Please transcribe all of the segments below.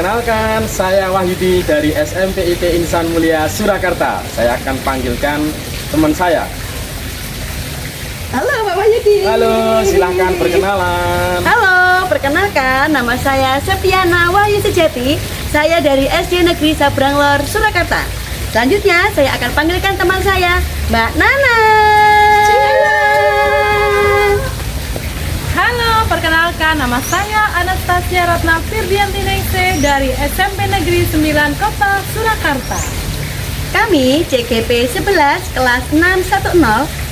Perkenalkan, saya Wahyudi dari SMPIT Insan Mulia Surakarta. Saya akan panggilkan teman saya. Halo Pak Wahyudi. Halo, silahkan perkenalan. Halo, perkenalkan nama saya Septiana Wahyu Sejati. Saya dari SD Negeri Sabrang Lor, Surakarta. Selanjutnya saya akan panggilkan teman saya, Mbak Nana. Halo, perkenalkan nama saya Anastasia Ratna Firdianti Ningsih dari SMP Negeri 9 Kota Surakarta. Kami CGP 11 kelas 610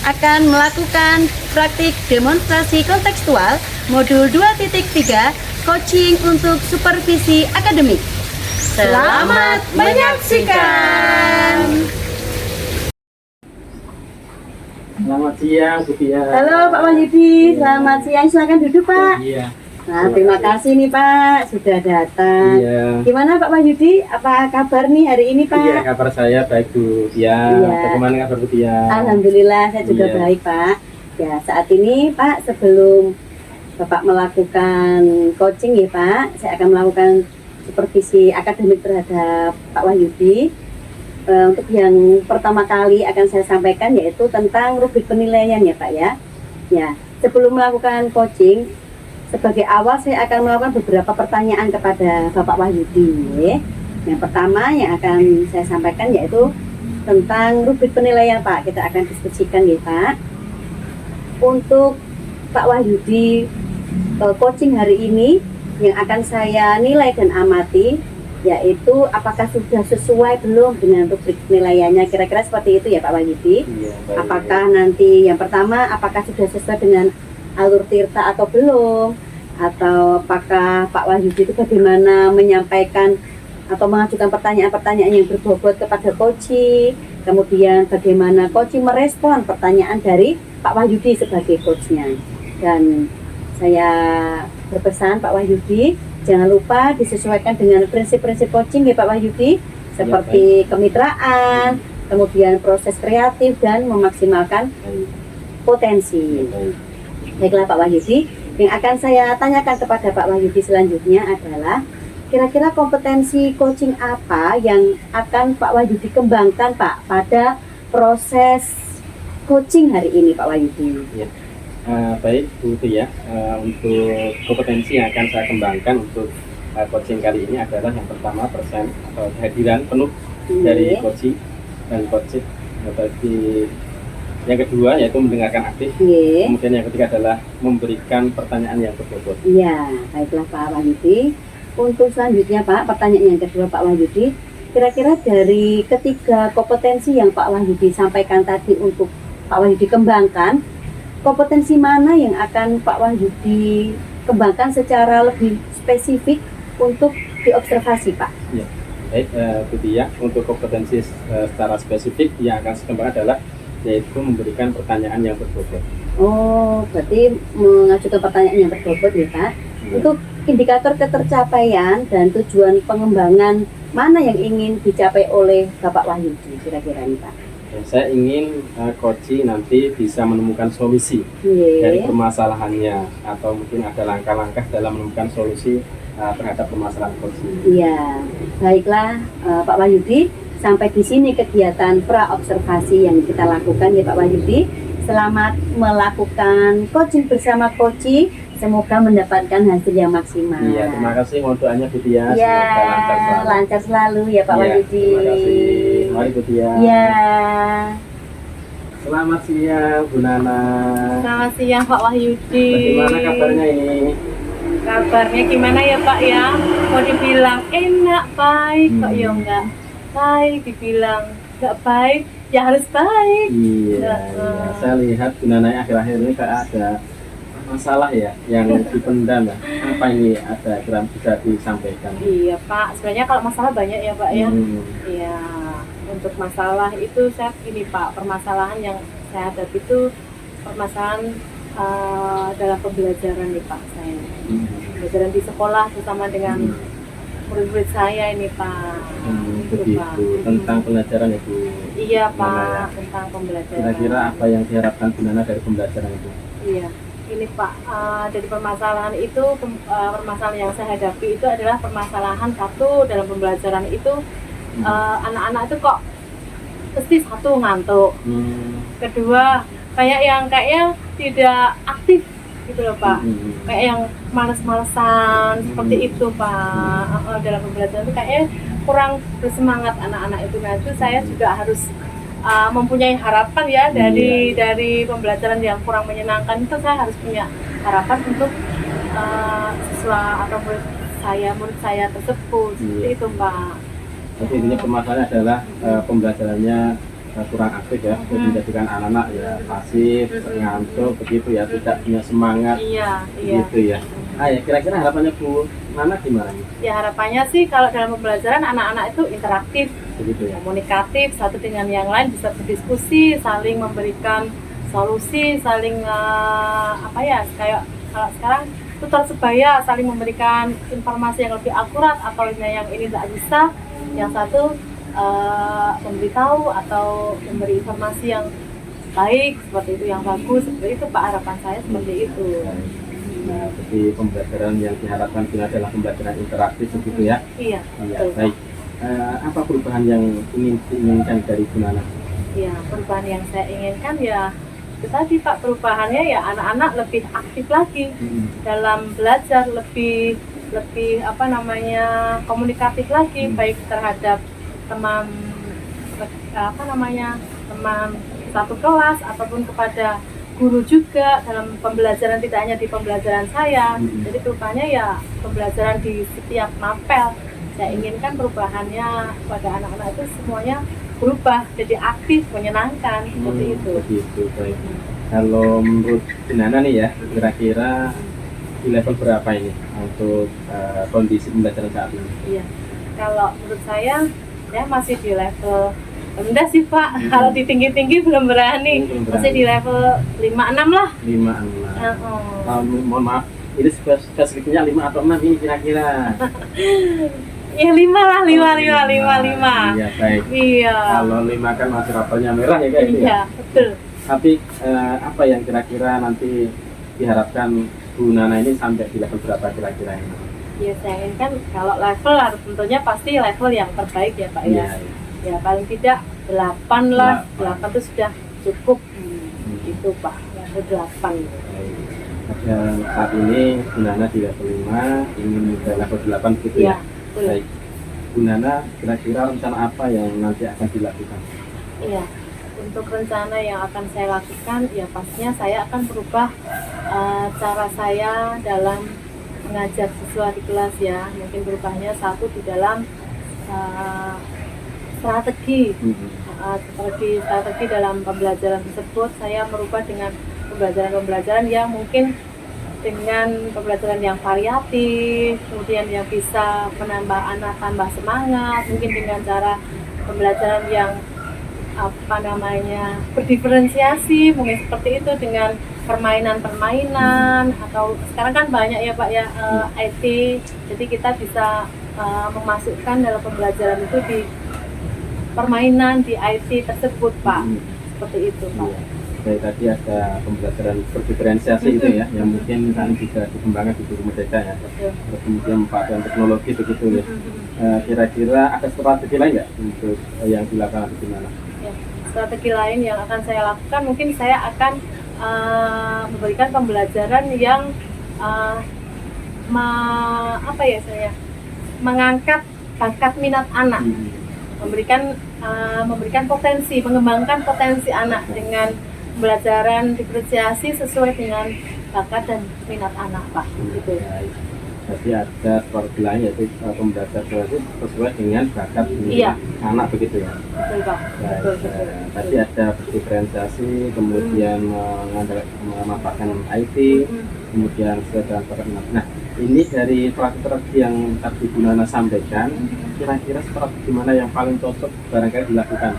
akan melakukan praktik demonstrasi kontekstual modul 2.3 coaching untuk supervisi akademik. Selamat menyaksikan. Selamat siang, Bu Tia. Halo Pak Wahyudi, selamat siang. Silakan duduk Pak. Iya. Nah, terima kasih nih Pak sudah datang. Iya. Gimana Pak Wahyudi? Apa kabar nih hari ini Pak? Iya, kabar saya baik, Bu Tia. Iya. Bagaimana kabar Bu Tia? Alhamdulillah saya juga Iya. baik Pak. Ya saat ini Pak, sebelum Bapak melakukan coaching ya Pak, saya akan melakukan supervisi akademik terhadap Pak Wahyudi. Untuk yang pertama kali akan saya sampaikan yaitu tentang rubrik penilaian ya Pak ya. Ya, sebelum melakukan coaching, sebagai awal saya akan melakukan beberapa pertanyaan kepada Bapak Wahyudi. Yang pertama yang akan saya sampaikan yaitu tentang rubrik penilaian Pak. Kita akan diskusikan ya Pak. Untuk Pak Wahyudi, coaching hari ini yang akan saya nilai dan amati yaitu apakah sudah sesuai belum dengan rubrik penilaiannya, kira-kira seperti itu ya Pak Wahyudi. Iya, baik. Apakah nanti yang pertama apakah sudah sesuai dengan alur tirta atau belum, atau apakah Pak Wahyudi itu bagaimana menyampaikan atau mengajukan pertanyaan-pertanyaan yang berbobot kepada coach, kemudian bagaimana coach merespon pertanyaan dari Pak Wahyudi sebagai coachnya. Dan saya berpesan Pak Wahyudi, jangan lupa disesuaikan dengan prinsip-prinsip coaching ya Pak Wahyudi, seperti kemitraan, kemudian proses kreatif dan memaksimalkan potensi. Baiklah Pak Wahyudi, yang akan saya tanyakan kepada Pak Wahyudi selanjutnya adalah kira-kira kompetensi coaching apa yang akan Pak Wahyudi kembangkan Pak pada proses coaching hari ini Pak Wahyudi? Ya. Baik Bu Tia, untuk kompetensi yang akan saya kembangkan untuk coaching kali ini adalah yang pertama persen atau kehadiran penuh dari coach dan coach. Berarti yang kedua yaitu mendengarkan aktif. Kemudian yang ketiga adalah memberikan pertanyaan yang berbobot. Iya, baiklah Pak Wahyudi. Untuk selanjutnya Pak, pertanyaan yang kedua Pak Wahyudi, kira-kira dari ketiga kompetensi yang Pak Wahyudi sampaikan tadi untuk Pak Wahyudi kembangkan, kompetensi mana yang akan Pak Wahyudi kembangkan secara lebih spesifik untuk diobservasi Pak? Ya, baik Bu Tia, untuk kompetensi secara spesifik yang akan saya kembangkan adalah yaitu memberikan pertanyaan yang berbobot. Oh, berarti mengajukan pertanyaan yang berbobot ya Pak. Ya. Untuk indikator ketercapaian dan tujuan pengembangan mana yang ingin dicapai oleh Bapak Wahyudi kira-kira nih Pak? Saya ingin coach nanti bisa menemukan solusi dari permasalahannya, atau mungkin ada langkah-langkah dalam menemukan solusi terhadap permasalahan coach. Iya, baiklah Pak Wahyudi, sampai di sini kegiatan pra-observasi yang kita lakukan ya Pak Wahyudi. Selamat melakukan coaching bersama coach, semoga mendapatkan hasil yang maksimal. Iya, terima kasih. Mohon doanya Bu Tia. Iya, Semoga lancar selalu ya Pak Wahyudi. Terima kasih. Mari Bu Tia. Iya. Selamat siang Bu Nana. Selamat siang Pak Wahyudi. Bagaimana kabarnya ini? Kabarnya gimana ya Pak ya? Mau dibilang enak, baik, kok ya enggak baik, dibilang enggak baik, ya harus baik. Iya, iya. Saya lihat Bu Nana akhir-akhir ini kayak ada masalah ya yang dipendam ya. Apa ini ada kira bisa disampaikan? Iya Pak, sebenarnya kalau masalah banyak ya Pak ya. Iya, untuk masalah itu saya gini Pak, permasalahan yang saya hadapi itu permasalahan dalam pembelajaran nih Pak saya. Pembelajaran di sekolah terutama dengan murid-murid saya ini Pak. Begitu, Pak. tentang pelajaran ya Bu. Iya Nana, Pak, ya. tentang pembelajaran. Kira-kira apa yang diharapkan Bu Nana dari pembelajaran itu? Iya, ini Pak, dari permasalahan itu permasalahan yang saya hadapi itu adalah permasalahan satu dalam pembelajaran itu, anak-anak itu kok pasti satu ngantuk, kedua kayaknya tidak aktif gitu loh Pak, kayak yang males-malesan seperti itu Pak. Dalam pembelajaran itu kayaknya kurang bersemangat anak-anak itu. Nah itu saya juga harus mempunyai harapan ya dari pembelajaran yang kurang menyenangkan itu. Saya harus punya harapan untuk siswa atau murid saya tersebut seperti itu Pak. Jadi intinya permasalahannya adalah pembelajarannya kurang aktif ya, jadi menjadikan anak-anak ya pasif, ngantuk begitu ya, tidak punya semangat, gitu ya. Ya kira-kira harapannya Bu Nana gimana nih? Ya harapannya sih kalau dalam pembelajaran anak-anak itu interaktif, begitu ya, komunikatif satu dengan yang lain, bisa berdiskusi, saling memberikan solusi, saling kayak kalau sekarang tutor sebaya saling memberikan informasi yang lebih akurat, atau yang ini tidak bisa, yang satu memberitahu atau memberi informasi yang baik seperti itu, yang bagus seperti itu Pak, harapan saya seperti itu. Nah, jadi pembelajaran yang diharapkan ini adalah pembelajaran interaktif begitu ya? Iya. Baik. Apa perubahan yang diinginkan dari Bu Nana? Ya, perubahan yang saya inginkan ya itu tadi Pak, perubahannya ya anak-anak lebih aktif lagi dalam belajar, lebih komunikatif lagi, baik terhadap teman teman satu kelas ataupun kepada guru juga dalam pembelajaran, tidak hanya di pembelajaran saya. Jadi perubahannya ya pembelajaran di setiap mapel. Saya inginkan perubahannya pada anak-anak itu semuanya berubah jadi aktif, menyenangkan seperti itu. Begitu, baik. Kalau menurut Bu Nana nih ya, kira-kira di level berapa ini untuk kondisi pembelajaran saat ini? Iya, kalau menurut saya masih di level rendah sih Pak. Kalau di tinggi-tinggi belum berani. Masih di level 5-6 lah. 5-6. Mohon maaf, ini spesifiknya 5 atau 6 ini kira-kira? Ya 5 lah, 5. Iya, baik. Iya. Kalau 5 kan masih rapelnya merah ya kayak gitu. Iya, betul. Tapi apa yang kira-kira nanti diharapkan Bu Nana ini sampai di level berapa kira-kira ini? Ya saya inginkan kalau level harus tentunya pasti level yang terbaik ya Pak ya. Ya paling tidak 8 lah, 8 itu sudah cukup. Itu Pak, level 8. Dan saat ini Bu Nana di level 5, ingin ke level 8 gitu ya? Baik. Bu Nana, kira-kira rencana apa yang nanti akan dilakukan? Iya, untuk rencana yang akan saya lakukan, ya pastinya saya akan berubah cara saya dalam mengajar siswa di kelas ya. Mungkin berubahnya satu di dalam strategi dalam pembelajaran tersebut. Saya merubah dengan pembelajaran yang mungkin dengan pembelajaran yang variatif, kemudian yang bisa menambah anak tambah semangat, mungkin dengan cara pembelajaran yang berdiferensiasi, mungkin seperti itu, dengan permainan-permainan, atau sekarang kan banyak ya Pak ya IT, jadi kita bisa memasukkan dalam pembelajaran itu di permainan di IT tersebut Pak, seperti itu Pak. Baik, tadi ada pembelajaran berdiferensiasi itu ya, yang mungkin nanti bisa dikembangkan di guru merdeka ya. Terus kemudian memanfaatkan teknologi begitu ya. Kira-kira ada strategi lain nggak untuk yang dilakukan di mana? Ya, strategi lain yang akan saya lakukan, mungkin saya akan memberikan pembelajaran yang mengangkat bakat minat anak, memberikan potensi, mengembangkan potensi anak dengan pembelajaran diferensiasi sesuai dengan bakat dan minat anak Pak. Gitu. Jadi ada strategi lain, yaitu pembelajaran sesuai dengan bakat minat anak begitu ya. Betul Pak. Betul. Tadi ada diferensiasi, kemudian memanfaatkan IT, kemudian sesuai bakat minat. Nah, ini dari strategi yang tadi Bu Nana sampaikan, kira-kira strategi mana yang paling cocok barangkali dilakukan?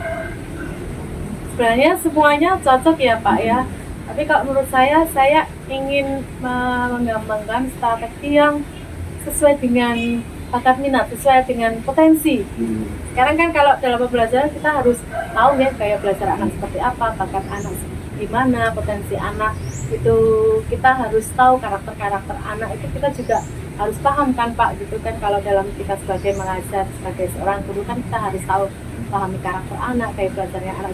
Sebenarnya semuanya cocok ya Pak ya. Tapi kalau menurut saya ingin mengembangkan strategi yang sesuai dengan bakat minat, sesuai dengan potensi. Sekarang kan kalau dalam pembelajaran kita harus tahu ya gaya belajar anak seperti apa, bakat anak gimana potensi anak itu, kita harus tahu karakter anak itu, kita juga harus paham kan Pak gitu kan. Kalau dalam kita sebagai mengajar, sebagai seorang guru kan kita harus tahu pahami karakter anak, kayak belajarnya anak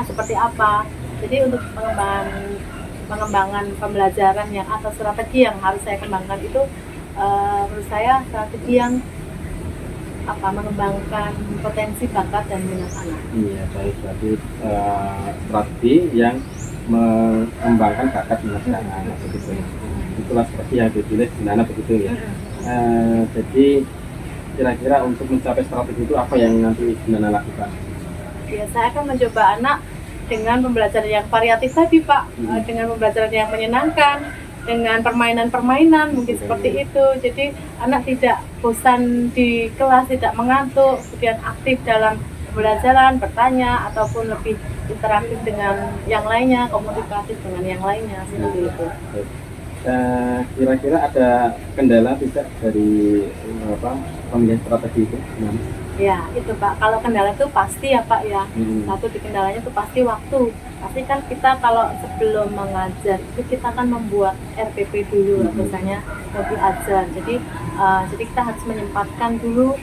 seperti apa. Jadi untuk pengembangan pembelajaran yang atau strategi yang harus saya kembangkan itu menurut saya strategi yang mengembangkan potensi bakat dan minat anak. Iya, baik, berarti strategi yang mengembangkan bakat minat anak begitu. Itulah seperti yang dipilih Bu Nana begitu ya. Jadi kira-kira untuk mencapai strategi itu apa yang nanti Bu Nana lakukan? Ya, saya akan mencoba anak dengan pembelajaran yang variatif tadi Pak, dengan pembelajaran yang menyenangkan, dengan permainan-permainan mungkin seperti itu. Jadi anak tidak bosan di kelas, tidak mengantuk, kemudian aktif dalam pembelajaran, bertanya ataupun lebih interaktif dengan yang lainnya, komunikatif dengan yang lainnya seperti itu. Kira-kira ada kendala tidak dari pemilihan strategi itu? Ya itu Pak, kalau kendala itu pasti ya Pak ya. Satu di kendalanya itu pasti waktu. Pasti kan kita kalau sebelum mengajar itu kita akan membuat RPP dulu, rasanya modul ajar. Jadi kita harus menyempatkan dulu,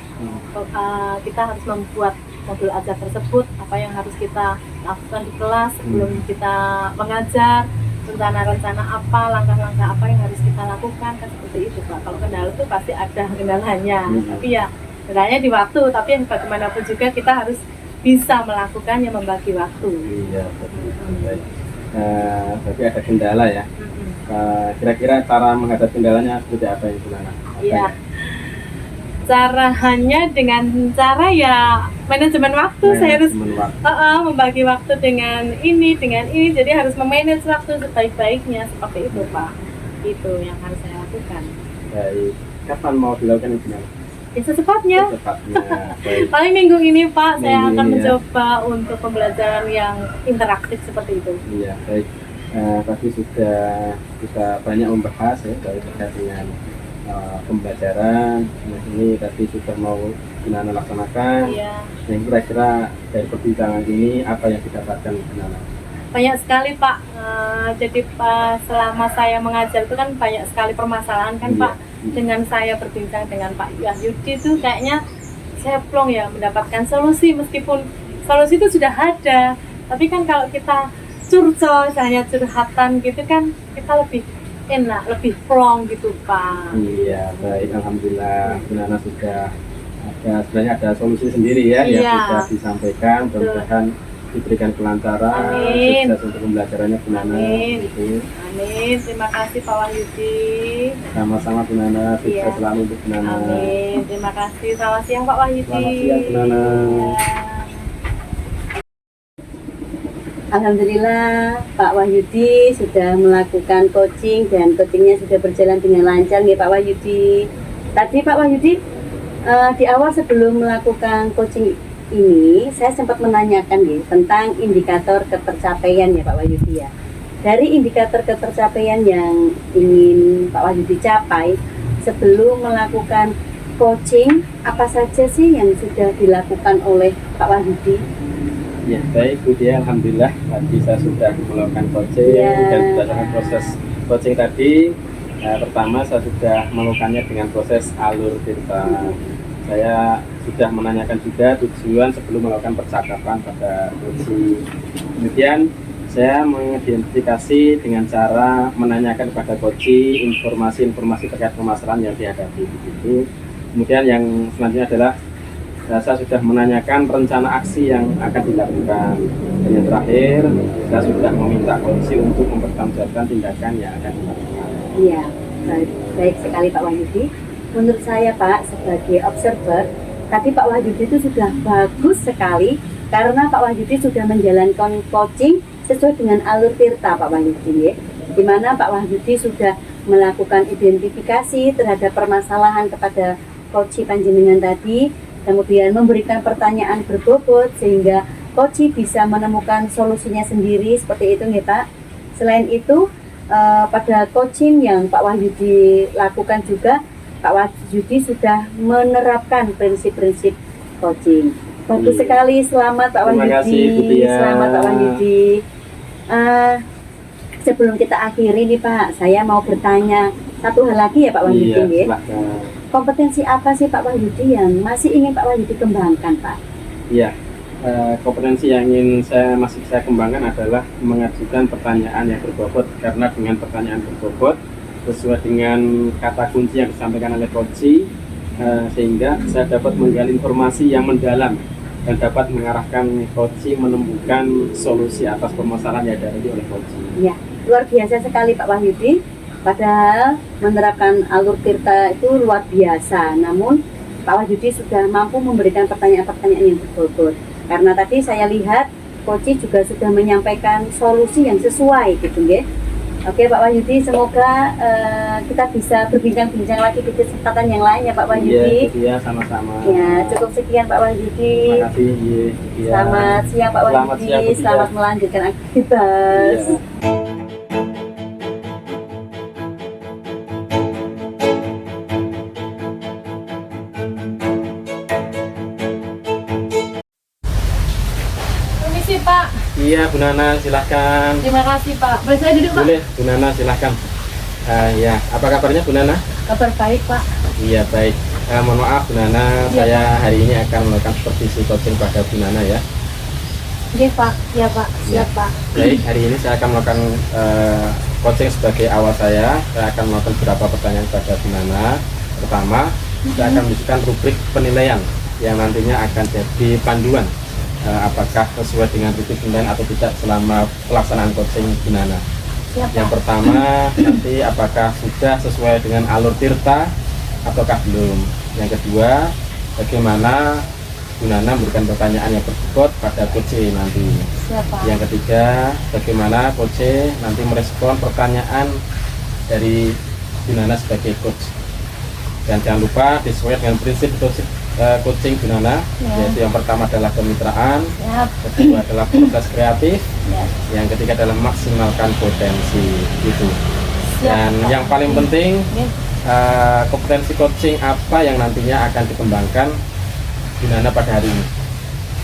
kita harus membuat modul ajar tersebut, apa yang harus kita lakukan di kelas sebelum kita mengajar, rencana-rencana apa, langkah-langkah apa yang harus kita lakukan, kan seperti itu Pak. Kalau kendala itu pasti ada kendalanya, tapi ya kendalanya di waktu, tapi yang bagaimanapun juga kita harus bisa melakukannya, membagi waktu. Iya, betul. Baik. Berarti ada kendala ya. Kira-kira cara menghadapi kendalanya seperti apa yang Bu Nana? Iya. Caranya dengan cara ya manajemen waktu. Saya harus membagi waktu dengan ini, jadi harus memanage waktu sebaik-baiknya, seperti itu Pak. Itu yang harus saya lakukan. Baik. Kapan mau dilakukan itu? Ya secepatnya. Paling minggu ini Pak, saya akan mencoba untuk pembelajaran yang interaktif seperti itu. Iya, baik. Tadi sudah kita banyak membahas ya terkait dengan pembelajaran. Nah, ini tadi sudah mau Bu Nana laksanakan. Iya. Yang kira-kira dari perbincangan ini apa yang didapatkan Bu Nana? Banyak sekali Pak. Jadi selama saya mengajar itu kan banyak sekali permasalahan kan Pak. Dengan saya berbincang dengan Pak Wahyudi itu kayaknya saya plong ya mendapatkan solusi, meskipun solusi itu sudah ada. Tapi kan kalau kita curcol, hanya curhatan gitu kan, kita lebih enak, lebih plong gitu Pak. Iya, baik, alhamdulillah Bu Nana sudah sebenarnya ada solusi sendiri ya yang sudah disampaikan. Mudah-mudahan diberikan kelancaran, sukses untuk pembelajarannya Bu Nana. Amin. Amin. Terima kasih Pak Wahyudi. Sama-sama Bu Nana, sukses selalu untuk Bu Nana. Amin. Terima kasih. Selamat siang Pak Wahyudi. Selamat siang Bu Nana. Alhamdulillah Pak Wahyudi sudah melakukan coaching dan coachingnya sudah berjalan dengan lancar nih Pak Wahyudi. Tadi Pak Wahyudi di awal sebelum melakukan coaching ini saya sempat menanyakan nih tentang indikator ketercapaian ya Pak Wahyudi ya. Dari indikator ketercapaian yang ingin Pak Wahyudi capai sebelum melakukan coaching, apa saja sih yang sudah dilakukan oleh Pak Wahyudi? Ya, baik Bu Dia, alhamdulillah tadi saya sudah melakukan coaching dan berdasarkan proses coaching tadi, pertama saya sudah melakukannya dengan proses alur tirta. Saya sudah menanyakan juga tujuan sebelum melakukan percakapan pada coaching. Kemudian saya mengidentifikasi dengan cara menanyakan kepada coaching informasi-informasi terkait permasalahan yang dihadapi begitu. Kemudian yang selanjutnya adalah saya sudah menanyakan rencana aksi yang akan dilakukan. Dan yang terakhir, saya sudah meminta coaching untuk mempertanggungjawabkan tindakan yang akan dilakukan. Iya, baik sekali Pak Wahyudi. Menurut saya Pak, sebagai observer, tadi Pak Wahyudi itu sudah bagus sekali karena Pak Wahyudi sudah menjalankan coaching sesuai dengan alur tirta Pak Wahyudi, di mana Pak Wahyudi sudah melakukan identifikasi terhadap permasalahan kepada coaching panjenengan tadi, kemudian memberikan pertanyaan berbobot sehingga coaching bisa menemukan solusinya sendiri seperti itu nih Pak. Selain itu pada coaching yang Pak Wahyudi lakukan juga, Pak Wahyudi sudah menerapkan prinsip-prinsip coaching. Bagus sekali, selamat Pak Wahyudi. Terima kasih Bu Tia. Selamat Pak Wahyudi. Sebelum kita akhiri nih Pak, saya mau bertanya satu hal lagi ya Pak Wahyudi. Iya, Ya. silahkan. Kompetensi apa sih Pak Wahyudi yang masih ingin Pak Wahyudi kembangkan Pak? Iya, kompetensi yang ingin saya kembangkan adalah mengajukan pertanyaan yang berbobot, karena dengan pertanyaan berbobot sesuai dengan kata kunci yang disampaikan oleh Coach, sehingga saya dapat menggali informasi yang mendalam dan dapat mengarahkan Coach menemukan solusi atas permasalahan yang dihadapi oleh Coach. Ya, luar biasa sekali Pak Wahyudi. Padahal menerapkan alur tirta itu luar biasa. Namun Pak Wahyudi sudah mampu memberikan pertanyaan-pertanyaan yang berbobot. Karena tadi saya lihat Coach juga sudah menyampaikan solusi yang sesuai gitu ya. Oke Pak Wahyudi, semoga kita bisa berbincang-bincang lagi di kesempatan yang lain ya Pak Wahyudi. Iya, sama-sama. Ya, cukup sekian Pak Wahyudi. Terima kasih. Iya. Selamat siang Pak Selamat Wahyudi. siang, Bu Tia. Selamat melanjutkan aktivitas. Iya. Permisi Pak. Iya, Bu Nana, silahkan. Terima kasih Pak. Boleh saya duduk Pak? Boleh, Bu Nana, silahkan. Ya, apa kabarnya Bu Nana? Kabar baik Pak. Iya, baik. Mohon maaf Bu Nana, Iya, saya hari ini akan melakukan supervisi coaching pada Bu Nana ya. Oke Pak. Ya Pak. Ya. Siap Pak. Baik, hari ini saya akan melakukan coaching sebagai awal saya. Saya akan melakukan beberapa pertanyaan pada Bu Nana. Pertama, saya akan memberikan rubrik penilaian yang nantinya akan jadi panduan apakah sesuai dengan rubrik penilaian atau tidak selama pelaksanaan coaching Bu Nana. Siap Yang Pak. pertama, nanti apakah sudah sesuai dengan alur tirta ataukah belum. Yang kedua, bagaimana Bu Nana memberikan pertanyaan yang berbobot pada Coach nanti. Siap Pak. Yang ketiga, bagaimana Coach nanti merespon pertanyaan dari Bu Nana sebagai coach. Dan jangan lupa disesuaikan dengan prinsip coaching Bu Nana, Ya. yaitu yang pertama adalah kemitraan, Siap. kedua adalah proses kreatif, Ya. yang ketiga adalah maksimalkan potensi gitu. Siap, Dan Pak. yang paling penting, Oke. kompetensi coaching apa yang nantinya akan dikembangkan Bu Nana pada hari ini?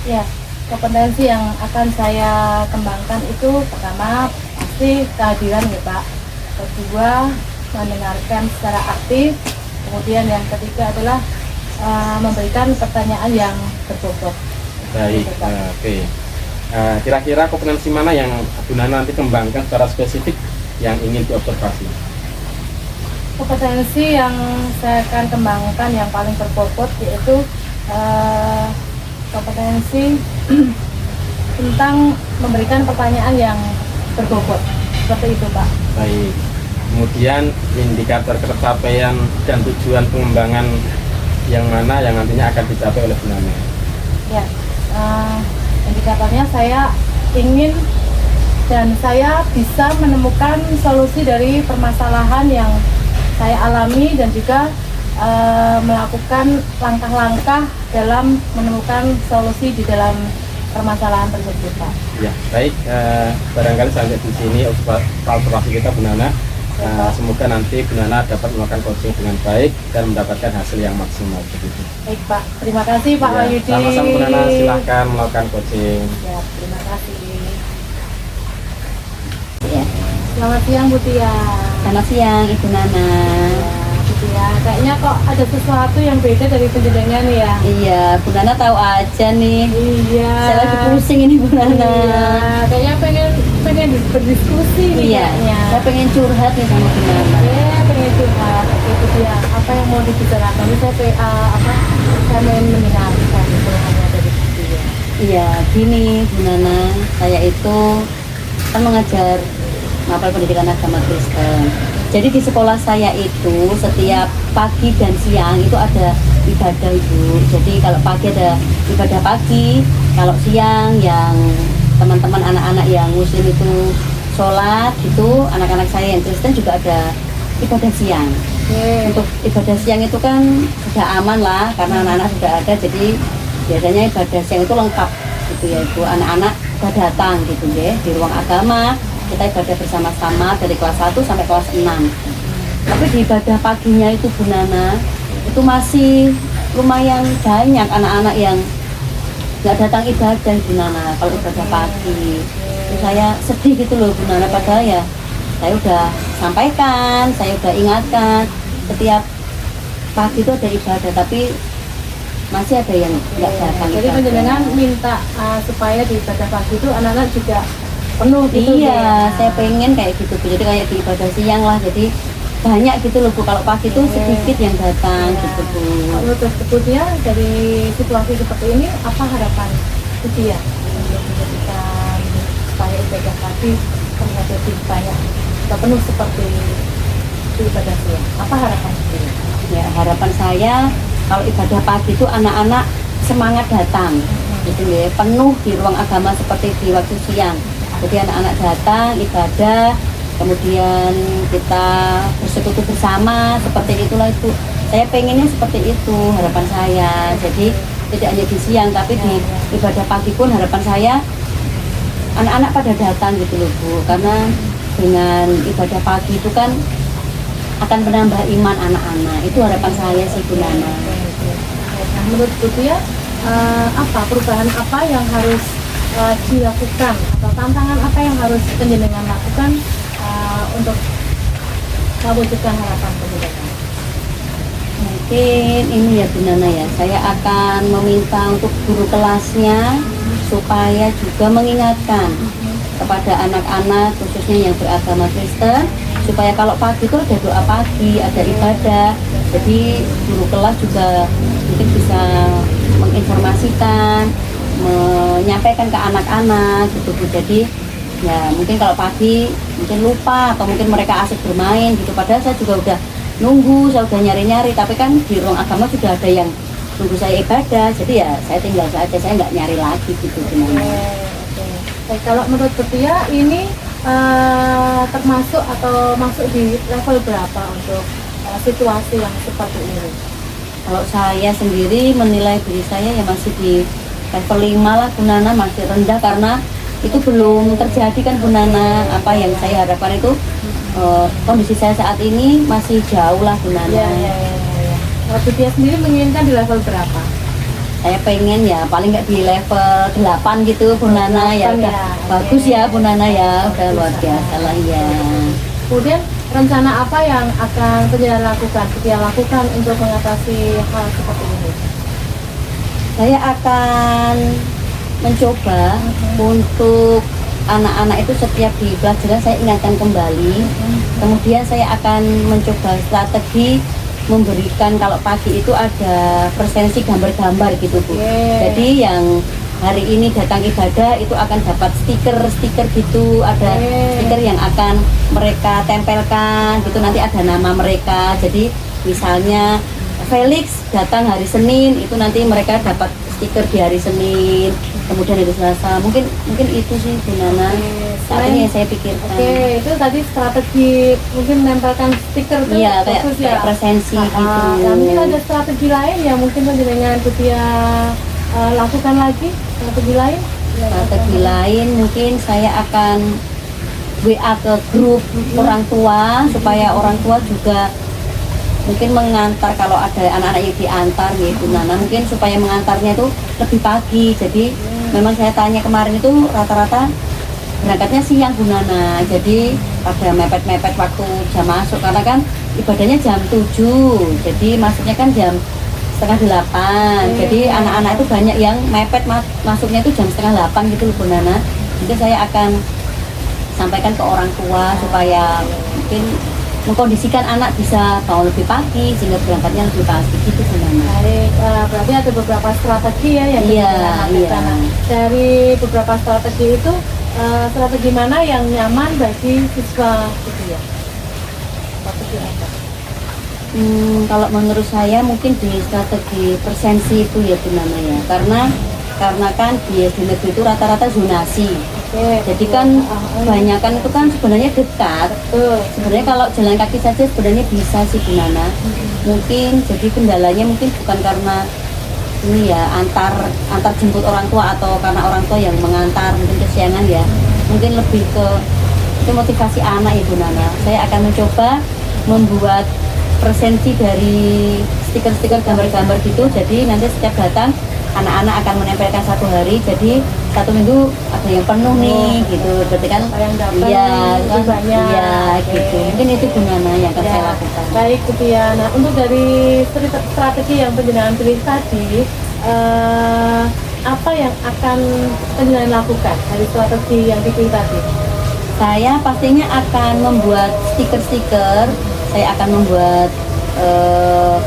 Ya, kompetensi yang akan saya kembangkan itu pertama pasti kehadiran ya Pak. Kedua, mendengarkan secara aktif. Kemudian yang ketiga adalah memberikan pertanyaan yang berbobot. Baik, Gitu, Pak. oke. Kira-kira kompetensi mana yang Bu Nana nanti kembangkan secara spesifik yang ingin diobservasi? Kompetensi yang saya akan kembangkan yang paling berbobot yaitu kompetensi tentang memberikan pertanyaan yang berbobot. Seperti itu Pak. Baik. Kemudian indikator capaian dan tujuan pengembangan yang mana yang nantinya akan dicapai oleh Bu Nana? Ya, indikatornya saya ingin dan saya bisa menemukan solusi dari permasalahan yang saya alami dan juga melakukan langkah-langkah dalam menemukan solusi di dalam permasalahan tersebut, Pak. Ya, baik. Barangkali sampai di sini observasi kita Bu Nana. Semoga nanti Bu Nana dapat melakukan coaching dengan baik dan mendapatkan hasil yang maksimal begitu. Baik Pak, terima kasih Pak Ya, Wahyudi. sama-sama Bu Nana, silahkan melakukan coaching. Ya, terima kasih. Ya. Selamat siang Bu Tia. Selamat siang Ibu Nana. Ya, Bu Tia, kayaknya kok ada sesuatu yang beda dari penjenengan ya. Iya, Bu Nana tahu aja nih. Iya. Saya lagi pusing ini Bu Nana. Iya, kayaknya pengen berdiskusi nih Iya, kayaknya. saya pengen curhat nih sama Bu Nana. Iya, pengen curhat. Oke, Bu Tia, apa yang mau dibicarakan? Ini saya saya main mendengarkan keluhannya dari Bu Tia. Iya, gini Bu Nana, saya itu kan mengajar mapel pendidikan agama Kristen. Jadi di sekolah saya itu setiap pagi dan siang itu ada ibadah Ibu. Jadi kalau pagi ada ibadah pagi, kalau siang yang teman-teman anak-anak yang muslim itu sholat gitu, anak-anak saya yang Kristen juga ada ibadah siang. Oke. Untuk ibadah siang itu kan sudah aman lah karena anak-anak sudah ada, jadi biasanya ibadah siang itu lengkap gitu ya Ibu. Anak-anak sudah datang gitu ya di ruang agama, kita ibadah bersama-sama dari kelas 1 sampai kelas 6. Tapi di ibadah paginya itu Bu Nana, itu masih lumayan banyak anak-anak yang nggak datang ibadah Bu Nana kalau ibadah pagi. itu saya sedih gitu loh Bu Nana, padahal ya saya udah sampaikan, saya udah ingatkan setiap pagi itu ada ibadah, tapi masih ada yang nggak datang. Jadi ibadah. panjenengan minta supaya di ibadah pagi itu anak-anak juga penuh gitu. Iya, saya pengen kayak gitu Bu. Jadi kayak di ibadah siang lah, jadi banyak gitu loh Bu. Kalau pagi itu sedikit yang datang gitu Bu. Menurut Budia dari situasi seperti ini apa harapan Budia untuk menjadikan supaya ibadah pagi terlihat lebih banyak atau penuh seperti di ibadah siang? Apa harapan Budia? Ya, harapan saya kalau ibadah pagi itu anak-anak semangat datang gitu ya, penuh di ruang agama seperti di waktu siang. Jadi anak-anak datang ibadah, kemudian kita bersekutu bersama, seperti itulah itu. Saya pengennya seperti itu harapan saya. Jadi tidak hanya di siang, tapi di ibadah pagi pun harapan saya anak-anak pada datang gitu loh Bu. Karena dengan ibadah pagi itu kan akan menambah iman anak-anak. Itu harapan saya sih Bu Nana. Nah, menurut Budia apa perubahan apa yang harus dilakukan atau tantangan apa yang harus penjenengan lakukan untuk mewujudkan harapan pendidikan? Mungkin ini ya Bu Nana ya, saya akan meminta untuk guru kelasnya supaya juga mengingatkan kepada anak-anak khususnya yang beragama Kristen, supaya kalau pagi itu ada doa pagi, ada ibadah. Jadi guru kelas juga mungkin bisa menginformasikan, menyampaikan ke anak-anak gitu Bu. Jadi ya mungkin kalau pagi mungkin lupa atau mungkin mereka asik bermain gitu, padahal saya juga udah nunggu, saya udah nyari-nyari, tapi kan di ruang agama sudah ada yang nunggu saya ibadah, jadi ya saya tinggal saja, saya nggak nyari lagi gitu gimana. Baik, kalau menurut Budia ini termasuk atau masuk di level berapa untuk situasi yang seperti ini? Kalau saya sendiri menilai diri saya ya masih di level 5 lah Bu Nana, masih rendah karena itu belum terjadi kan Bu Nana. Apa yang saya harapkan itu kondisi saya saat ini masih jauh lah Bu Nana. Kalau Budia sendiri menginginkan di level berapa? Saya pengen ya paling nggak di level 8 gitu Bu Nana ya, udah bagus ya Bu Nana ya, udah luar biasa lah ya. Kemudian rencana apa yang akan penjenengan lakukan, Budia lakukan untuk mengatasi hal seperti ini? Saya akan mencoba untuk anak-anak itu setiap di pelajaran saya ingatkan kembali. Kemudian saya akan mencoba strategi memberikan kalau pagi itu ada presensi gambar-gambar gitu Bu. Jadi yang hari ini datang ibadah itu akan dapat stiker gitu, ada stiker yang akan mereka tempelkan gitu, nanti ada nama mereka. Jadi misalnya Felix datang hari Senin, itu nanti mereka dapat stiker di hari Senin, kemudian hari Selasa. Mungkin itu sih Bu Nana. Saat ini yang saya pikirkan. Itu tadi strategi mungkin menempelkan stiker tuh. Iya, kayak presensi gitu. Nah, mungkin ada strategi lain yang mungkin dengan Budia lakukan lagi, strategi lain. Strategi lain mungkin saya akan WA ke grup orang tua supaya orang tua juga mungkin mengantar, kalau ada anak-anak yang diantar gitu Nana, mungkin supaya mengantarnya itu lebih pagi. Jadi memang saya tanya kemarin itu rata-rata berangkatnya siang Bu Nana, jadi pada mepet-mepet waktu jam masuk karena kan ibadahnya jam 7, jadi masuknya kan jam setengah 8. Jadi anak-anak itu banyak yang mepet masuknya itu jam setengah 8 gitu Bu Nana. Jadi saya akan sampaikan ke orang tua supaya mungkin mengkondisikan anak bisa bangun lebih pagi sehingga berangkatnya lebih pagi gitu Bu Nana. Baik, berarti ada beberapa strategi ya yang iya. Dari beberapa strategi itu strategi mana yang nyaman bagi siswa gitu ya? Strategi apa? Kalau menurut saya mungkin di strategi presensi itu ya Bu Nana ya, karena kan di SD negeri itu rata-rata zonasi. Jadi kan kebanyakan itu kan sebenarnya dekat. Sebenarnya kalau jalan kaki saja sebenarnya bisa sih Bu Nana. Mungkin jadi kendalanya mungkin bukan karena ini ya antar jemput orang tua atau karena orang tua yang mengantar mungkin kesiangan ya. Mungkin lebih ke motivasi anak ya Bu Nana. Saya akan mencoba membuat presensi dari stiker-stiker gambar-gambar gitu. Jadi nanti setiap datang anak-anak akan menempelkan satu hari. Jadi 1 minggu ada yang penuh nih gitu, berarti kan Apa yang dapat iya lebih kan banyak. iya Oke. gitu, mungkin itu Bu Nana yang akan Ya, saya lakukan. baik Bu Tia. Nah, untuk dari strategi yang penjenengan pilih tadi, apa yang akan penjenengan lakukan dari strategi yang dipilih tadi? Saya pastinya akan membuat stiker-stiker, saya akan membuat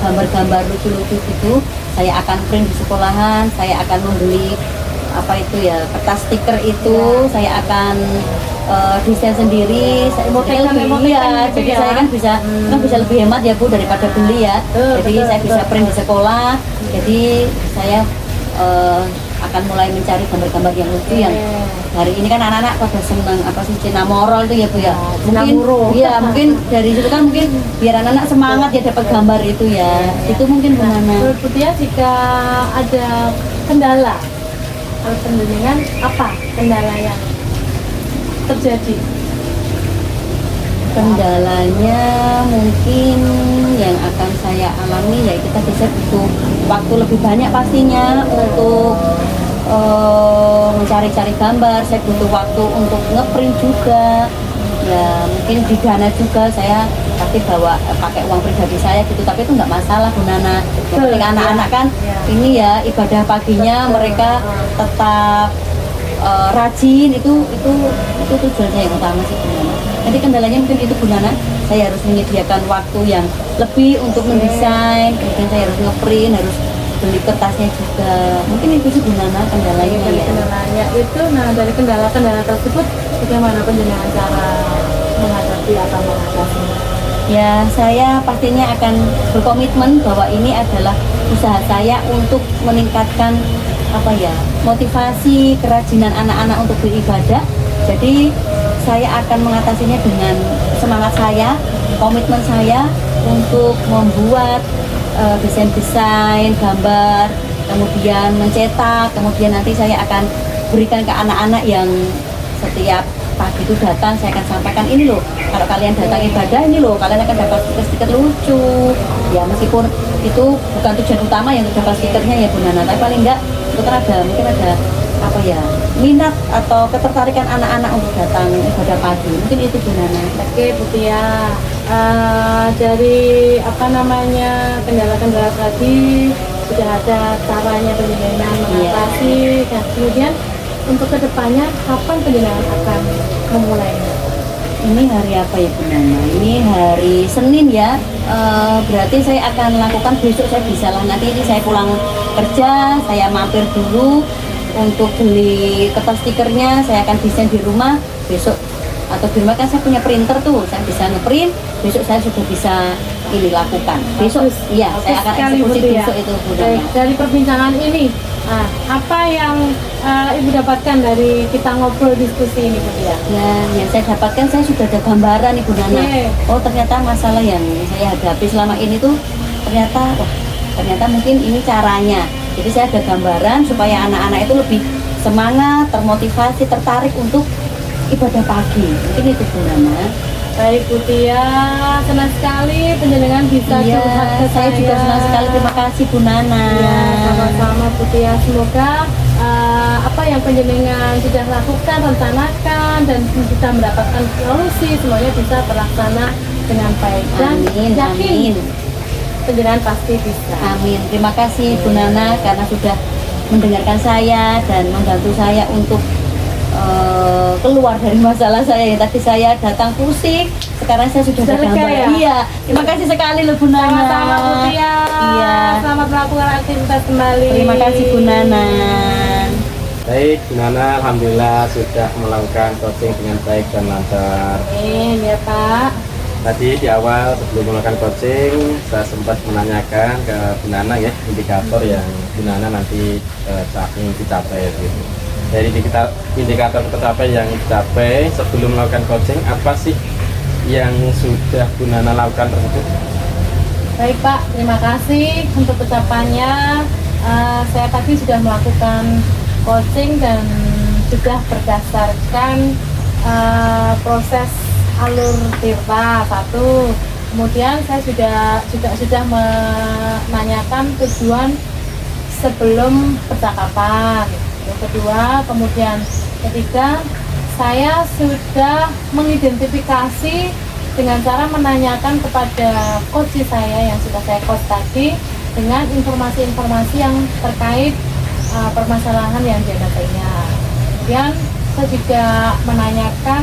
gambar-gambar lucu-lucu gitu, saya akan print di sekolahan, saya akan membeli apa itu ya, kertas stiker itu, saya akan desain sendiri, saya Emotekan lebih ya, gitu jadi ya. saya kan bisa lebih hemat ya Bu daripada beli ya, jadi Betul, saya bisa betul. print di sekolah, jadi saya akan mulai mencari gambar-gambar yang lucu yang hari ini kan anak-anak pada seneng apa sih Cinamorol itu ya Bu ya, Cinamoro. iya mungkin dari situ kan mungkin biar anak-anak semangat ya dapat gambar itu ya, itu mungkin Bu Nana. Menurut Bu Tia, jika ada kendala, kalau penjenengan apa kendala yang terjadi? Kendalanya mungkin yang akan saya alami ya kita bisa butuh waktu lebih banyak pastinya untuk mencari-cari gambar, saya butuh waktu untuk ngeprint juga ya, mungkin di dana juga saya pasti bawa pakai uang pribadi saya gitu, tapi itu nggak masalah Bu Nana, yang penting anak-anak kan ini ya ibadah paginya mereka tetap rajin, itu tujuan saya yang utama sih Bu Nana. Nanti kendalanya mungkin itu Bu Nana, saya harus menyediakan waktu yang lebih untuk mendesain, kemudian saya harus ngeprint, harus beli kertasnya juga, mungkin itu sih Bu Nana kendalanya Dari ya. kendalanya itu, nah dari kendala-kendala tersebut, bagaimana penjenengan cara menghadapi atau mengatasinya? Ya saya pastinya akan berkomitmen bahwa ini adalah usaha saya untuk meningkatkan apa ya, motivasi kerajinan anak-anak untuk beribadah. Jadi saya akan mengatasinya dengan semangat saya, komitmen saya untuk membuat desain-desain, gambar, kemudian mencetak, kemudian nanti saya akan berikan ke anak-anak yang setiap pagi itu datang, saya akan sampaikan ini loh, kalau kalian datang ibadah ini loh, kalian akan dapat stiker-stiker lucu ya, meskipun itu bukan tujuan utama yang untuk dapat stikernya ya Bu Nana, tapi paling enggak itu kan ada, mungkin ada apa ya, minat atau ketertarikan anak-anak untuk datang ibadah pagi, mungkin itu Bu Nana. Oke Bu Tia, dari apa namanya kendala-kendala tadi sudah ada caranya penjenengan mengatasi, dan kemudian untuk kedepannya kapan penjenengan akan memulainya? Ini hari apa ya Bu Nana? Ini hari Senin ya. Berarti saya akan lakukan besok, saya bisa lah. Nanti ini saya pulang kerja, saya mampir dulu untuk beli kertas stikernya. Saya akan desain di rumah besok, atau di rumah kan saya punya printer tuh, saya bisa ngeprint. Besok saya sudah bisa ini lakukan. Besok, iya saya akan eksekusi besok itu Bu Nana. Dari perbincangan ini, apa yang Ibu dapatkan dari kita ngobrol diskusi ini Bu Tia? Ya, yang saya dapatkan saya sudah ada gambaran Ibu Nana. Oh ternyata masalah yang saya hadapi selama ini tuh ternyata mungkin ini caranya. Jadi saya ada gambaran supaya anak-anak itu lebih semangat, termotivasi, tertarik untuk ibadah pagi. Mungkin itu Bu Nana. Baik Bu Tia, senang sekali penjenengan bisa curhat ke saya juga senang sekali, terima kasih Bu Nana. Ya, sama-sama Bu Tia. Semoga apa yang penjenengan sudah lakukan, rencanakan, dan bisa mendapatkan solusi, semuanya bisa terlaksana dengan baik. Dan Amin, yakin amin. penjenengan pasti bisa. Amin. Terima kasih Bu Nana karena sudah mendengarkan saya dan membantu saya untuk keluar dari masalah saya yang tadi saya datang pusing, sekarang saya sudah ada lega gambar. ya? Iya, terima kasih sekali loh Bu Nana. Sama-sama Bu Tia. Iya. Selamat melakukan aktivitas kembali. Terima kasih Bu Nana. Baik, Bu Nana, alhamdulillah sudah melakukan coaching dengan baik dan lancar. Amin ya Pak. Tadi di awal sebelum melakukan coaching, saya sempat menanyakan ke Bu Nana ya, indikator yang Bu Nana nanti ingin dicapai gitu. Dari indikator tercapai yang dicapai sebelum melakukan coaching, apa sih yang sudah Bu Nana lakukan tersebut? Baik Pak, terima kasih untuk ucapannya. Saya tadi sudah melakukan coaching dan sudah berdasarkan proses alur tirta 1. Kemudian saya juga sudah menanyakan tujuan sebelum percakapan. Yang kedua, kemudian ketiga, saya sudah mengidentifikasi dengan cara menanyakan kepada coach saya yang sudah saya coach tadi dengan informasi-informasi yang terkait permasalahan yang dihadapinya. Kemudian saya juga menanyakan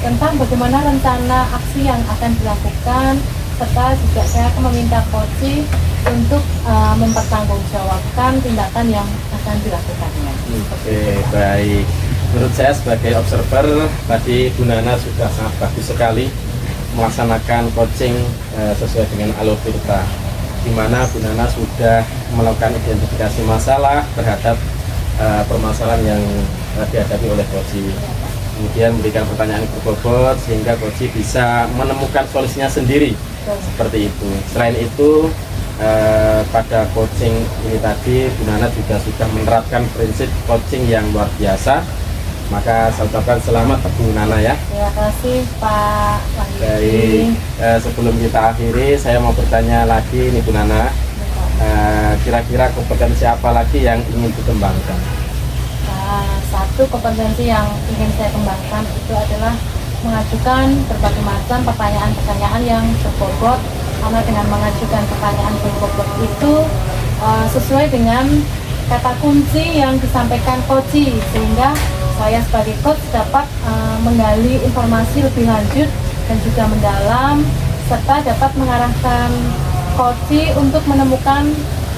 tentang bagaimana rencana aksi yang akan dilakukan, serta juga saya akan meminta coach untuk mempertanggungjawabkan tindakan yang akan dilakukannya. Oke, baik. Menurut saya sebagai observer tadi Bu Nana sudah sangat bagus sekali melaksanakan coaching sesuai dengan alur tirta, di mana Bu Nana sudah melakukan identifikasi masalah terhadap permasalahan yang dihadapi oleh coach. Kemudian memberikan pertanyaan berbobot sehingga coach bisa menemukan solusinya sendiri. Seperti itu. Selain itu pada coaching ini tadi Bu Nana juga sudah menerapkan prinsip coaching yang luar biasa. Maka saya ucapkan selamat Bu Nana ya. Terima kasih Pak Wahyudi. Baik, sebelum kita akhiri saya mau bertanya lagi nih Bu Nana, kira-kira kompetensi apa lagi yang ingin dikembangkan? Satu kompetensi yang ingin saya kembangkan itu adalah mengajukan berbagai macam pertanyaan-pertanyaan yang berbobot, karena dengan mengajukan pertanyaan berbobot itu sesuai dengan kata kunci yang disampaikan coach, sehingga saya sebagai coach dapat menggali informasi lebih lanjut dan juga mendalam, serta dapat mengarahkan coach untuk menemukan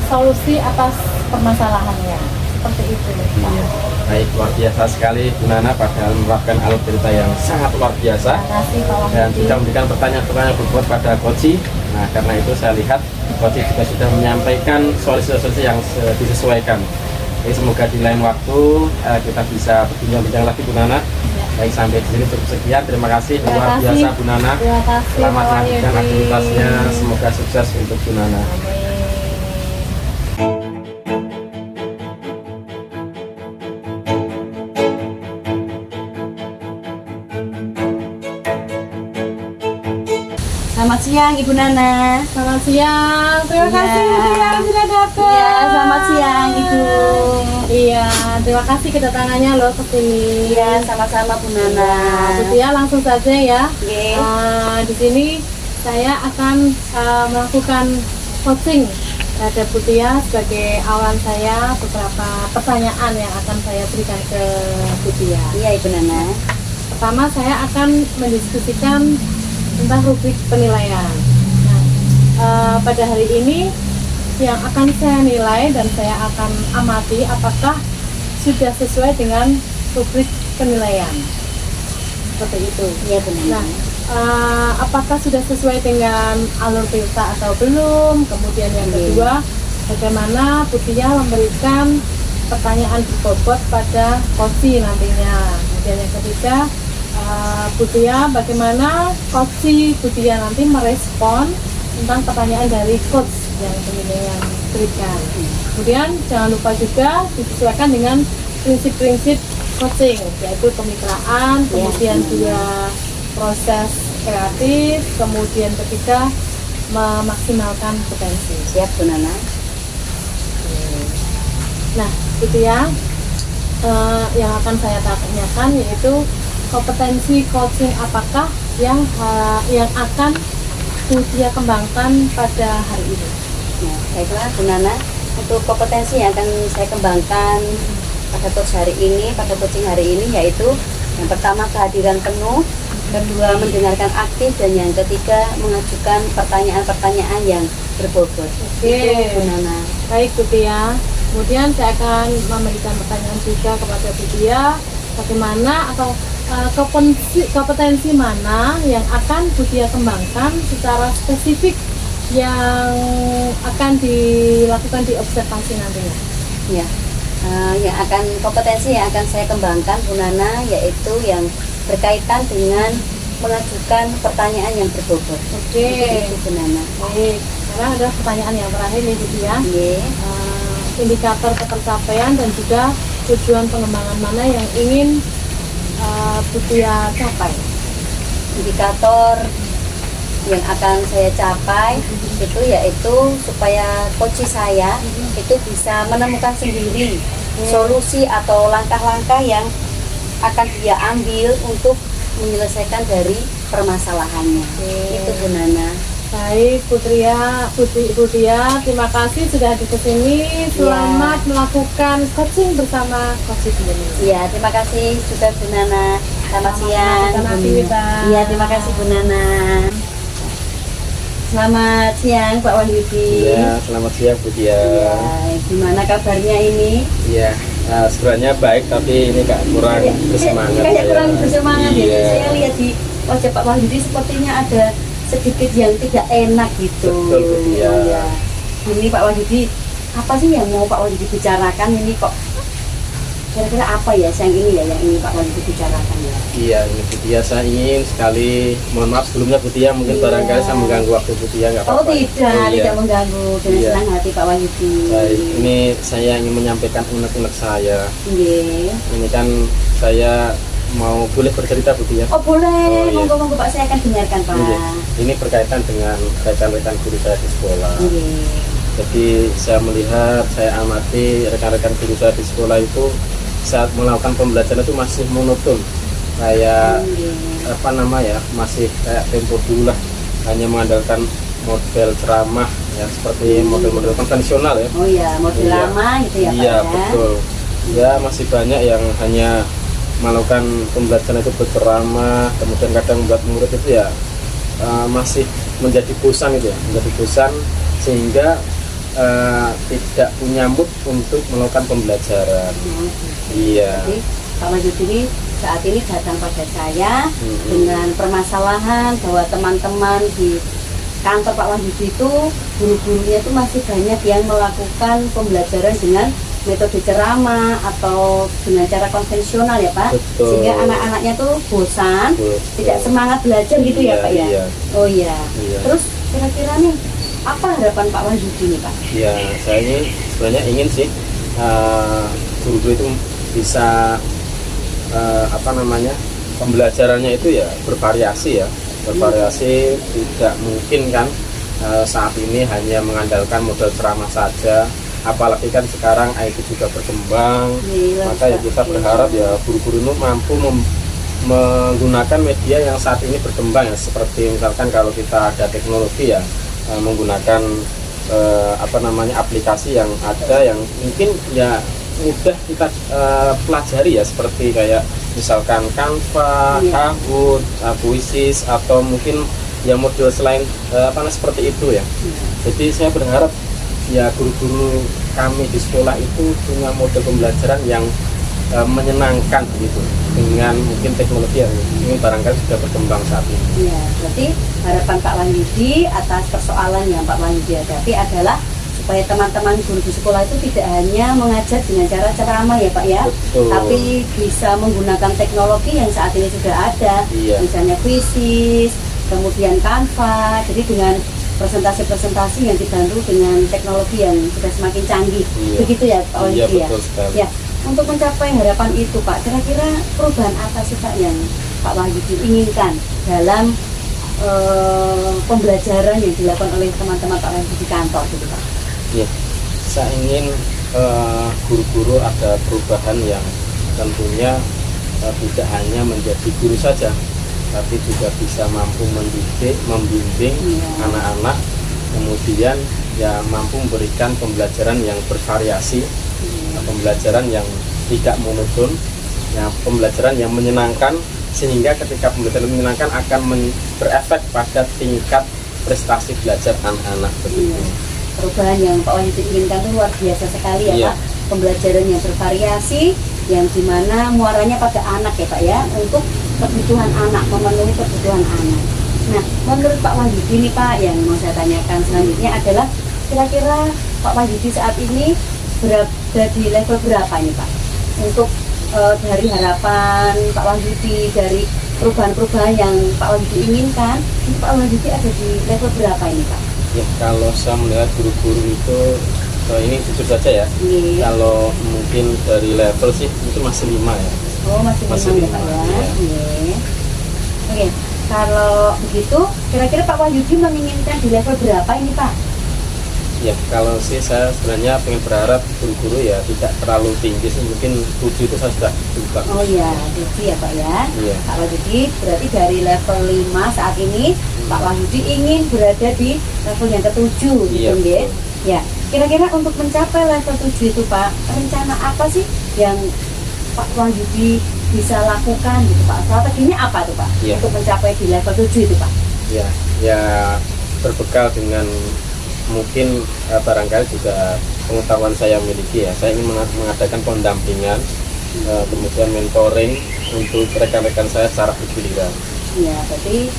solusi atas permasalahannya. Seperti itu. Iya. Baik, luar biasa sekali Bu Nana pada menerapkan alur cerita yang sangat luar biasa. Terima kasih Pak Wahyudi. Dan sudah memberikan pertanyaan-pertanyaan berbobot pada coach. Nah, karena itu saya lihat coach juga sudah menyampaikan solusi-solusi yang disesuaikan. Jadi semoga di lain waktu kita bisa berbincang-bincang lagi Bu Nana. Baik, sampai di sini cukup sekian. Terima kasih luar biasa Bu Nana. Terima kasih Selamat Pak melanjutkan Wahyudi. aktivitasnya. Semoga sukses untuk Bu Nana. Amin. Selamat siang Ibu Nana. Selamat siang. Terima Iya. kasih Ibu yang sudah datang. Iya, selamat siang Ibu. Iya, terima kasih kedatangannya loh ke sini. Iya, sama-sama Bu Nana. Bu Tia, langsung saja ya. Oke. Di sini saya akan melakukan coaching terhadap Bu Tia sebagai awalan saya, beberapa pertanyaan yang akan saya berikan ke Bu Tia. Iya Ibu Nana. Pertama, saya akan mendiskusikan tentang rubrik penilaian. Nah, pada hari ini yang akan saya nilai dan saya akan amati apakah sudah sesuai dengan rubrik penilaian. Seperti itu. Iya Bu Nana. Nah, apakah sudah sesuai dengan alur tirta atau belum? Kemudian yang kedua, bagaimana Bu Tia memberikan pertanyaan berbobot pada coach nantinya. Kemudian yang ketiga, Bu Tia, bagaimana coach Bu Tia nanti merespon tentang pertanyaan dari coach yang penilaian berikan. Kemudian jangan lupa juga disesuaikan dengan prinsip-prinsip coaching, yaitu kemitraan, kemudian juga proses kreatif, kemudian ketiga memaksimalkan potensi. Siap Bu Nana. Nah, itu ya yang akan saya tanyakan, yaitu kompetensi coaching apakah yang akan Bu Tia kembangkan pada hari ini. Nah, baiklah Bu Nana, untuk kompetensi yang akan saya kembangkan pada coaching hari ini yaitu yang pertama kehadiran penuh, kedua mendengarkan aktif, dan yang ketiga mengajukan pertanyaan-pertanyaan yang berbobot. Oke. Itu Bu Nana. Baik Bu Tia, kemudian saya akan memberikan pertanyaan juga kepada Bu Tia, bagaimana atau kompetensi mana yang akan Bu Tia kembangkan secara spesifik yang akan dilakukan di observasi nantinya. Ya, kompetensi yang akan saya kembangkan Bu Nana yaitu yang berkaitan dengan mengajukan pertanyaan yang berbobot. Oke. Itu Bu Nana. Baik, sekarang ada pertanyaan yang terakhir nih Bu Tia. Iya. Indikator ketercapaian dan juga tujuan pengembangan mana yang ingin Bu Tia capai. Indikator yang akan saya capai itu yaitu supaya coach saya itu bisa menemukan sendiri solusi atau langkah-langkah yang akan dia ambil untuk menyelesaikan dari permasalahannya. Itu Bu Nana. Baik, Bu Dia, terima kasih sudah hadir ke sini. Selamat melakukan coaching bersama Coach Indonesia. Iya, terima kasih juga Bu Nana. Selamat siang. Iya, terima kasih Bu Nana. Selamat siang Pak Wahyudi. Iya, selamat siang Bu Dia. Iya, gimana kabarnya ini? Iya, sebenarnya baik tapi ini kurang bersemangat. Kayak kurang bersemangat ya. Iya. Saya lihat di wajah Pak Wahyudi sepertinya ada sedikit yang tidak enak gitu. Betul, Bu Dia. Iya. Ini Pak Wahyudi, apa sih yang mau Pak Wahyudi bicarakan ini kok? Kira-kira apa ya yang ini ya yang ini Pak Wahyudi bicarakan ya? Iya, ini Bu Tia, saya ingin sekali, mohon maaf sebelumnya Bu Tia, mungkin Iya. barangkali saya mengganggu waktu Bu Tia, nggak Oh apa-apa. tidak, iya. tidak mengganggu. Dengan Iya. senang hati Pak Wahyudi. Baik, ini saya ingin menyampaikan unek-unek saya. Iya. Ini kan saya mau boleh bercerita Bu Tia. Oh boleh, Oh, iya. monggo-monggo Pak, saya akan dengarkan Pak. Iya. Ini berkaitan dengan rekan-rekan guru saya di sekolah. Iya. Jadi saya melihat, saya amati rekan-rekan guru saya di sekolah itu saat melakukan pembelajaran itu masih monoton, kayak masih kayak tempo dulu lah, hanya mengandalkan model ceramah ya seperti model-model konvensional ya. Oh iya, model Iya. lama gitu ya Pak Iya ya. betul. Ya masih banyak yang hanya melakukan pembelajaran itu berceramah, kemudian kadang membuat murid itu ya masih menjadi bosan gitu ya, menjadi bosan sehingga tidak punya mood untuk melakukan pembelajaran. Oh, Iya. Jadi Pak Wahyudi ini saat ini datang pada saya Mm-mm. dengan permasalahan bahwa teman-teman di kantor Pak Wahyudi itu guru-gurunya itu masih banyak yang melakukan pembelajaran dengan metode ceramah atau dengan cara konvensional ya Pak. Betul. Sehingga anak-anaknya tuh bosan, Betul. tidak semangat belajar gitu ya Iya, Pak ya. iya. Oh iya. Iya. Terus kira-kira nih apa harapan Pak Wahyudi nih Pak? Ya, saya ini sebenarnya ingin sih guru-guru itu bisa pembelajarannya itu ya bervariasi ya, bervariasi. Tidak mungkin kan saat ini hanya mengandalkan model ceramah saja, apalagi kan sekarang IT juga berkembang. Iya, Maka ya kita berharap ya guru-guru itu mampu menggunakan media yang saat ini berkembang ya, seperti misalkan kalau kita ada teknologi ya menggunakan aplikasi yang ada yang mungkin ya mudah kita pelajari ya, seperti kayak misalkan Canva, Iya. Kahoot, Quizzes, atau mungkin yang model selain seperti itu ya. Jadi saya berharap ya guru-guru kami di sekolah itu punya model pembelajaran yang menyenangkan begitu, dengan mungkin teknologi yang mungkin barangkali sudah berkembang saat ini. Iya, berarti harapan Pak Wahyudi atas persoalan yang Pak Wahyudi hadapi adalah supaya teman-teman guru di sekolah itu tidak hanya mengajar dengan cara ceramah ya Pak ya, Betul. tapi bisa menggunakan teknologi yang saat ini sudah ada, Iya. misalnya Quizzes, kemudian Canva, jadi dengan presentasi-presentasi yang dibantu dengan teknologi yang sudah semakin canggih, Iya. begitu ya Pak Iya Wahyudi ya. betul sekali. Ya, untuk mencapai harapan itu Pak, kira-kira perubahan apa sih Pak yang Pak Wahyudi inginkan dalam pembelajaran yang dilakukan oleh teman-teman Pak Wahyudi di kantor gitu Pak? Ya, saya ingin guru-guru ada perubahan yang tentunya tidak hanya menjadi guru saja, tapi juga bisa mampu mendidik, membimbing Iya. anak-anak, kemudian ya mampu memberikan pembelajaran yang bervariasi, pembelajaran yang tidak monoton, ya, pembelajaran yang menyenangkan, sehingga ketika pembelajaran menyenangkan akan berefek pada tingkat prestasi belajar anak-anak begitu. Iya. Perubahan yang Pak Wahyudi inginkan itu luar biasa sekali ya Iya. Pak. Pembelajaran yang bervariasi, yang dimana muaranya pada anak ya Pak ya, untuk kebutuhan anak, memenuhi kebutuhan anak. Nah, menurut Pak Wahyudi ini Pak, yang mau saya tanyakan selanjutnya adalah kira-kira Pak Wahyudi saat ini berada di level berapa ini Pak? Untuk dari harapan Pak Wahyudi, dari perubahan-perubahan yang Pak Wahyudi inginkan, ini Pak Wahyudi ada di level berapa ini Pak? Ya, kalau saya melihat guru-guru itu ini jujur saja ya, Iya. kalau mungkin dari level sih itu masih 5 ya. Oh, masih Masih 5 ya Pak lima, ya. iya. Iya. Oke, kalau begitu kira-kira Pak Wahyudi menginginkan di level berapa ini Pak? Ya, kalau sih saya sebenarnya pengen berharap guru-guru ya tidak terlalu tinggi sih, mungkin 7 itu saya sudah cukup. Oh iya, 7 ya Pak ya. Iya. Pak Wahyudi berarti dari level 5 saat ini Pak Wahyudi ingin berada di level yang ke-7 gitu Iya, nggih. betul. Ya, kira-kira untuk mencapai level 7 itu Pak, rencana apa sih yang Pak Wahyudi bisa lakukan gitu Pak? Strateginya apa tuh Pak Iya. untuk mencapai di level 7 itu Pak? Ya, ya berbekal dengan mungkin barangkali juga pengetahuan saya miliki ya, saya ingin mengadakan pendampingan, kemudian mentoring untuk rekan-rekan saya secara bergiliran. Ya, berarti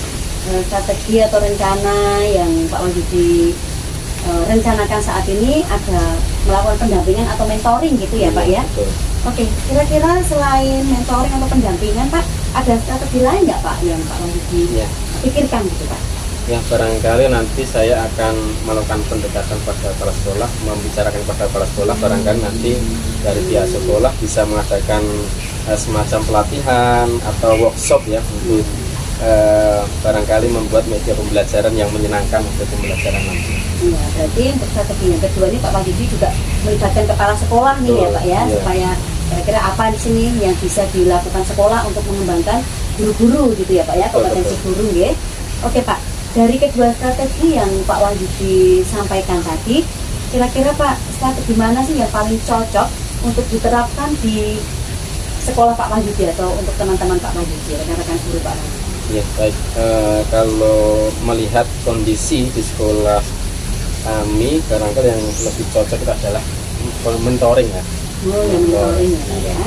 strategi atau rencana yang Pak Wahyudi rencanakan saat ini ada melakukan pendampingan atau mentoring gitu ya Pak ya? Betul. Oke, kira-kira selain mentoring atau pendampingan Pak, ada strategi lain nggak Pak yang Pak Wahyudi Ya. pikirkan gitu Pak? Ya, barangkali nanti saya akan melakukan pendekatan pada kepala sekolah, membicarakan kepada kepala sekolah, barangkali nanti dari pihak sekolah bisa mengadakan semacam pelatihan atau workshop ya untuk barangkali membuat media pembelajaran yang menyenangkan untuk pembelajaran nanti. Iya, berarti untuk strategi yang kedua ini Pak Wahyudi juga melibatkan kepala sekolah nih ya Betul, Pak ya, iya. supaya kira-kira apa di sini yang bisa dilakukan sekolah untuk mengembangkan guru-guru gitu ya Pak ya, Betul, kompetensi betul. guru ya. Oke Pak, dari kedua strategi yang Pak Wahyudi sampaikan tadi, kira-kira Pak strategi mana sih yang paling cocok untuk diterapkan di sekolah Pak Wahyudi atau untuk teman-teman Pak Wahyudi, rekan-rekan guru Pak Wahyudi? Ya, baik. Kalau melihat kondisi di sekolah kami, barangkali yang lebih cocok itu adalah mentoring ya. Oh, yang mentoring ya Pak ya.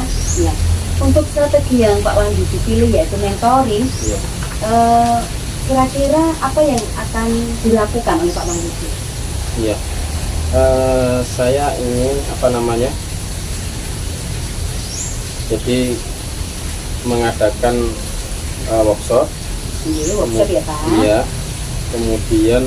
Ya. Untuk strategi yang Pak Wahyudi pilih yaitu mentoring, Ya. kira-kira apa yang akan dilakukan oleh Pak Wahyudi? Iya, saya ingin jadi mengadakan workshop. Iya, workshop ya Pak. Iya, kemudian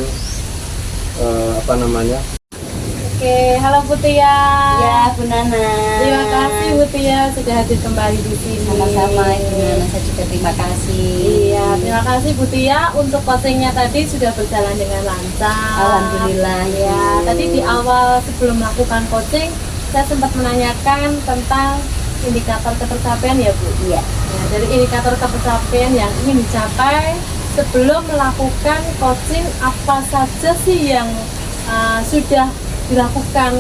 Oke, halo Bu Tia. Ya, Bu Nana. Terima kasih Bu Tia sudah hadir kembali di sini. Sama-sama Ibu Nana, saya juga terima kasih. Iya, terima kasih Bu Tia untuk coachingnya tadi sudah berjalan dengan lancar. Alhamdulillah. Ya, tadi di awal sebelum melakukan coaching saya sempat menanyakan tentang indikator ketercapaian ya Bu. Iya. Ya, dari indikator ketercapaian yang ingin dicapai sebelum melakukan coaching apa saja sih yang sudah dilakukan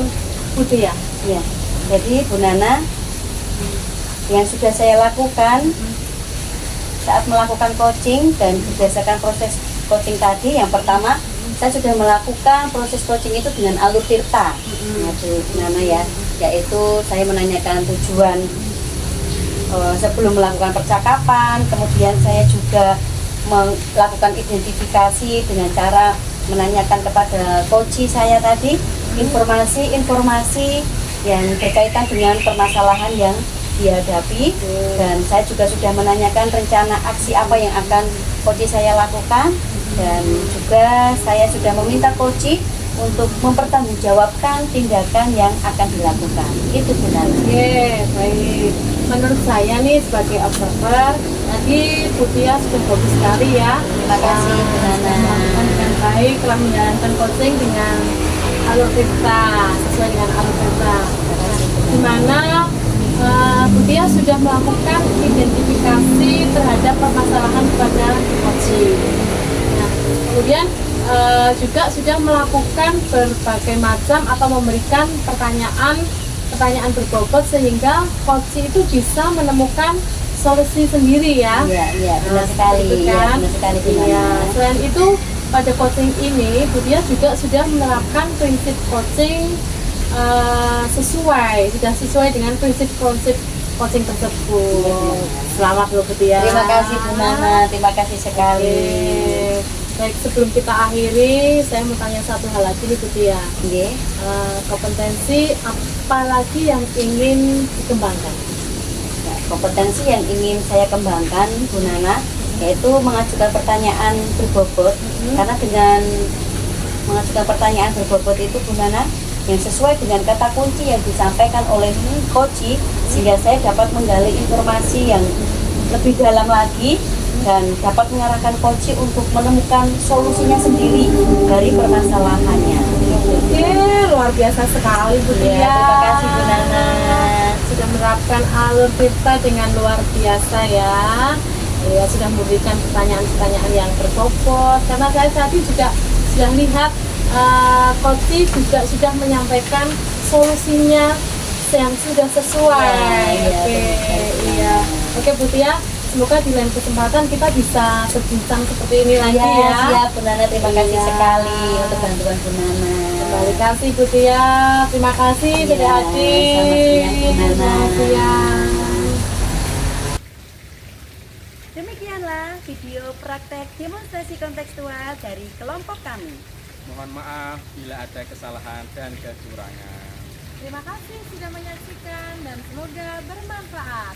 Bu Tia? Iya. Jadi Bu Nana, yang sudah saya lakukan saat melakukan coaching dan berdasarkan proses coaching tadi, yang pertama saya sudah melakukan proses coaching itu dengan alur tirta. Nah, Bu Nana ya, yaitu saya menanyakan tujuan sebelum melakukan percakapan, kemudian saya juga melakukan identifikasi dengan cara menanyakan kepada coach saya tadi informasi-informasi yang berkaitan dengan permasalahan yang dihadapi, dan saya juga sudah menanyakan rencana aksi apa yang akan coach saya lakukan, dan juga saya sudah meminta coach untuk mempertanggungjawabkan tindakan yang akan dilakukan. Itu benar. Oke, baik. Menurut saya nih sebagai observer, tadi Bu Tia sudah bagus sekali ya. Terima kasih Bu Nana. Melakukan dengan baik, telah menjalankan coaching dengan alur tirta, sesuai dengan alur tirta. Di mana Bu Tia sudah melakukan identifikasi terhadap permasalahan pada coaching. Nah, kemudian juga sudah melakukan berbagai macam atau memberikan pertanyaan berbobot sehingga coach itu bisa menemukan solusi sendiri ya. Iya, benar sekali. Betul Iya, kan? benar sekali Bu Iya. Nana. Selain itu pada coaching ini Bu Tia juga sudah menerapkan prinsip coaching sudah sesuai dengan prinsip-prinsip coaching tersebut. Selamat loh Bu Tia. Terima kasih Bu Nana, terima kasih sekali. Oke. Baik, sebelum kita akhiri, saya mau tanya satu hal lagi nih Bu Tia. Nggih. Kompetensi apa lagi yang ingin dikembangkan? Nah, kompetensi yang ingin saya kembangkan Bu Nana yaitu mengajukan pertanyaan berbobot, karena dengan mengajukan pertanyaan berbobot itu Bu Nana yang sesuai dengan kata kunci yang disampaikan oleh coach, sehingga saya dapat menggali informasi yang lebih dalam lagi dan dapat mengarahkan coach untuk menemukan solusinya sendiri dari permasalahannya. Oke, luar biasa sekali Bu Tia. Iya, terima kasih Bu Nana. Sudah menerapkan alur tirta dengan luar biasa ya. Ya, sudah memberikan pertanyaan-pertanyaan yang berbobot. Karena saya tadi juga sudah lihat Coach juga sudah menyampaikan solusinya yang sudah sesuai. Iya, Oke, iya. Oke Bu Tia, semoga di lain kesempatan kita bisa berbincang seperti ini lagi Iya, ya. siap Bu Nana, terima kasih Iya. sekali untuk bantuan Bu Nana. Terima kasih Bu Tia, terima kasih Iya, Dede Adi. selamat siang, Bu Nana. Selamat siang. Demikianlah video praktek demonstrasi kontekstual dari kelompok kami. Mohon maaf bila ada kesalahan dan kecurangan. Terima kasih sudah menyaksikan dan semoga bermanfaat.